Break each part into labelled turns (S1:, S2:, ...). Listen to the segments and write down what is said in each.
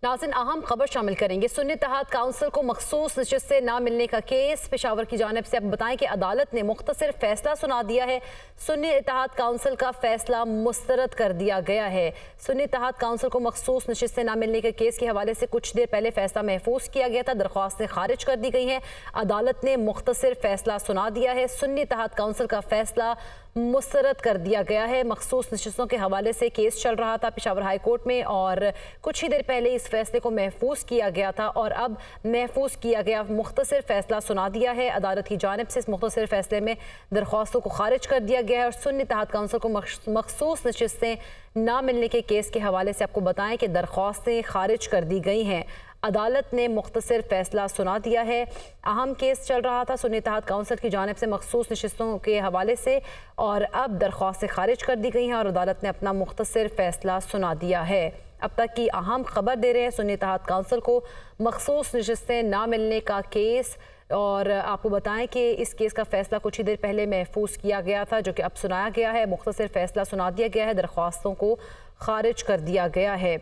S1: नाज़रीन, अहम खबर शामिल करेंगे। सुन्नी इत्तेहाद काउंसिल को मखसूस नशिस्त से ना मिलने का केस पेशावर की जानिब से। अब बताएं कि अदालत ने मुख्तसर फैसला सुना दिया है। सुन्नी इत्तेहाद काउंसिल का फैसला मुस्तरद कर दिया गया है। सुन्नी इत्तेहाद काउंसिल को मखसूस नशिस्त से ना मिलने के केस के हवाले से कुछ देर पहले फैसला महफूज किया गया था। दरख्वास्तें खारिज कर दी गई हैं। अदालत ने मुख्तसर फैसला सुना दिया है। सुन्नी इत्तेहाद काउंसिल का फैसला मुस्तरद कर दिया गया है। मखसूस नशिस्तों के हवाले से केस चल रहा था पेशावर हाई कोर्ट में और कुछ ही देर पहले इस फैसले को महफूज किया गया था और अब महफूज किया गया मुख्तसर फैसला सुना दिया है। अदालत की जानिब से इस मुख्तसर फैसले में दरख्वास्तों को खारिज कर दिया गया है और सुन्नी इत्तेहाद काउंसिल को मखसूस नशिस्तें ना मिलने के केस के हवाले से आपको बताएं कि दरख्वास्तें खारिज कर दी गई हैं। अदालत ने मुख्तसर फैसला सुना दिया है। अहम केस चल रहा था सुन्नी इत्तेहाद काउंसिल की जानिब से मखसूस नशिस्तों के हवाले से और अब दरख्वास्तें खारिज कर दी गई हैं और अदालत ने अपना मुख्तसर फैसला सुना दिया है। अब तक की अहम खबर दे रहे हैं सुन्नी इत्तेहाद काउंसिल को मखसूस नशिस्तें ना मिलने का केस। और आपको बताएं कि इस केस का फैसला कुछ ही देर पहले महफूज किया गया था, जो कि अब सुनाया गया है। मुख्तसर फैसला सुना दिया गया है, दरख्वास्तों को खारिज कर दिया गया है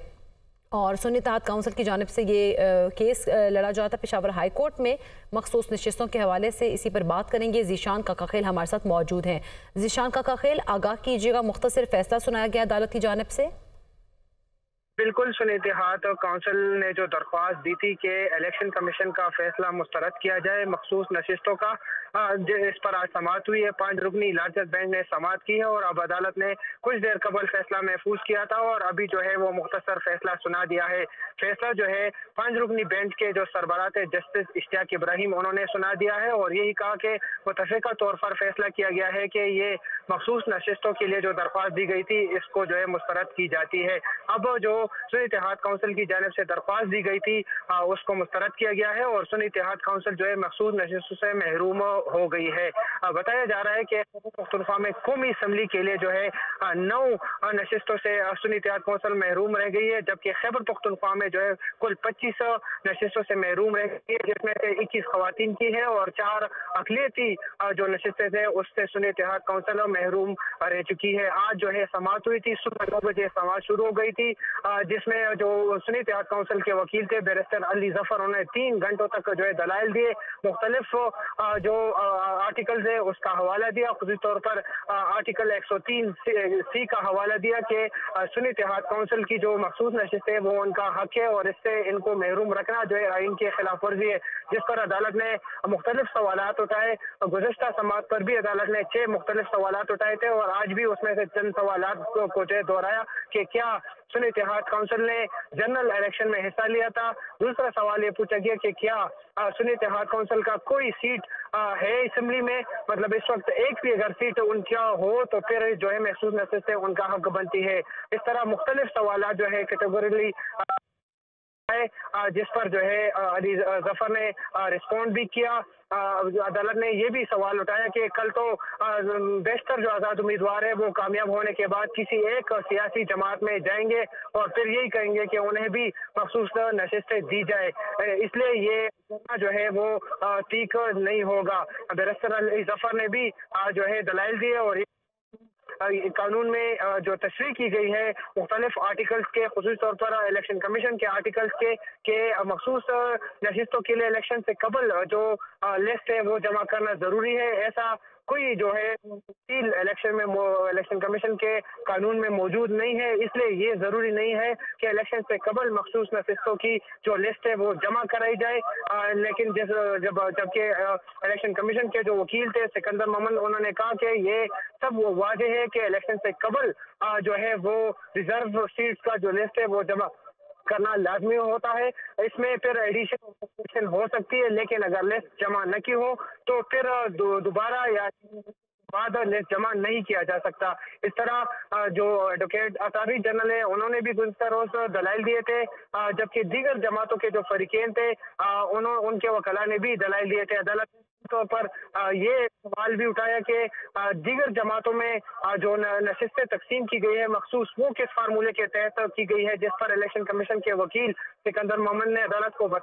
S1: और सुन्नी इत्तेहाद काउंसिल की जानिब से ये केस लड़ा जाता था पेशावर हाई कोर्ट में मखसूस नशिस्तों के हवाले से। इसी पर बात करेंगे। ज़ीशान काकाखेल हमारे साथ मौजूद हैं। ज़ीशान काकाखेल, आगाह कीजिएगा, मुख्तसर फैसला सुनाया गया अदालत की जानिब से।
S2: बिल्कुल, सुन्नी इत्तेहाद काउंसिल ने जो दरख्वास्त दी थी कि इलेक्शन कमीशन का फैसला मुस्तरद किया जाए मखसूस नशिस्तों का, इस पर आज समाअत हुई है। 5 रुकनी लार्जर बेंच ने समाअत की है और अब अदालत ने कुछ देर कबल फैसला महफूज किया था और अभी जो है वो मुख्तसर फैसला सुना दिया है। फैसला जो है 5 रुकनी बेंच के जो सरबराह थे जस्टिस इश्तियाक इब्राहिम, उन्होंने सुना दिया है और यही कहा कि मुतफ़िका तौर पर फैसला किया गया है कि ये मखसूस नशिस्तों के लिए जो दरख्वास्त दी गई थी इसको जो है मुस्तरद की जाती है। अब जो सुन्नी इत्तेहाद काउंसिल की जानिब से दरख्वास्त दी गई थी उसको मुस्तरद किया गया है और सुन्नी इत्तेहाद काउंसिल जो है मखसूस नशिस्तों से महरूम हो गई है। बताया जा रहा है कि खैबर पख्तूनख्वा में कौमी असम्बली के लिए जो है 9 नशिस्तों से सुन्नी इत्तेहाद काउंसिल महरूम रह गई है, जबकि खैबर पख्तूनख्वा में जो है कुल 25 नशिस्तों से महरूम रह गई है, जिसमें से 21 खवातीन की है और 4 अक़लियती जो नशिस्तें थे उससे सुन्नी इत्तेहाद काउंसिल महरूम रह चुकी है। आज जो है समाअत हुई थी, सुबह 9 बजे समाअत शुरू हो गई थी, जिसमें जो सुन्नी इत्तेहाद काउंसिल के वकील थे बैरिस्टर अली जफर, उन्होंने 3 घंटों तक जो है दलाइल दिए, मुख्तलिफ जो आर्टिकल्स है उसका हवाला दिया। खुद तौर पर आर्टिकल 103C का हवाला दिया कि सुन्नी इत्तेहाद काउंसिल की जो मखसूस नशिस्त है वो उनका हक है और इससे इनको महरूम रखना जो है आइन की खिलाफ वर्जी है, जिस पर अदालत ने मुख्तलिफ सवालात उठाए। गुज़श्ता समाअत पर भी अदालत ने 6 मुख्तलिफ सवालात उठाए थे और आज भी उसमें से चंद सवालात को जो है दोहराया कि क्या सुन्नी इत्तेहाद काउंसिल ने जनरल इलेक्शन में हिस्सा लिया था। दूसरा सवाल ये पूछा गया कि क्या सुन्नी इत्तेहाद काउंसिल का कोई सीट है असेंबली में, मतलब इस वक्त एक भी अगर सीट उनका हो तो फिर जो है महसूस नशिस्त से उनका हक बनती है। इस तरह मुख्तलिफ सवालात जो है कैटेगोरिकली है, जिस पर जो है अली जफर ने रिस्पॉन्ड भी किया। अदालत ने ये भी सवाल उठाया कि कल तो बेशतर जो आज़ाद उम्मीदवार है वो कामयाब होने के बाद किसी एक सियासी जमात में जाएंगे और फिर यही कहेंगे कि उन्हें भी मखसूस नशिस्तें दी जाए, इसलिए ये जो है वो ठीक नहीं होगा। बैरिस्टर अली जफर ने भी जो है दलाइल दिए और कानून में जो तशरीह की गई है मुख्तलिफ आर्टिकल्स के, खुसूस तौर पर इलेक्शन कमीशन के आर्टिकल्स के मखसूस नशिस्तों के लिए इलेक्शन से कबल जो लिस्ट है वो जमा करना ज़रूरी है। ऐसा कोई जो है इलेक्शन कमीशन के कानून में मौजूद नहीं है, इसलिए ये ज़रूरी नहीं है कि इलेक्शन से कबल मखसूस नशिस्तों की जो लिस्ट है वो जमा कराई जाए। लेकिन जबकि इलेक्शन कमीशन के जो वकील थे सिकंदर मोमन, उन्होंने कहा कि ये सब वो वाज़ेह है कि इलेक्शन से कबल जो है वो रिजर्व सीट्स का जो लिस्ट है वो जमा करना लाजमी होता है। इसमें फिर एडिशन हो सकती है, लेकिन अगर लिस्ट जमा न की हो तो फिर दोबारा या बाद लिस्ट जमा नहीं किया जा सकता। इस तरह जो एडवोकेट अतारी जनरल है उन्होंने भी गुज़श्ता रोज दलाइल दिए थे, जबकि दीगर जमातों के जो फरीकेन थे उनके वकला ने भी दलाइल दिए थे। अदालत तौर पर ये सवाल भी उठाया कि दीगर जमातों में जो नशिस्तें तकसीम की गई है मखसूस वो किस फार्मूले के तहत की गई है, जिस पर इलेक्शन कमीशन के वकील सिकंदर मोमन ने अदालत को बताया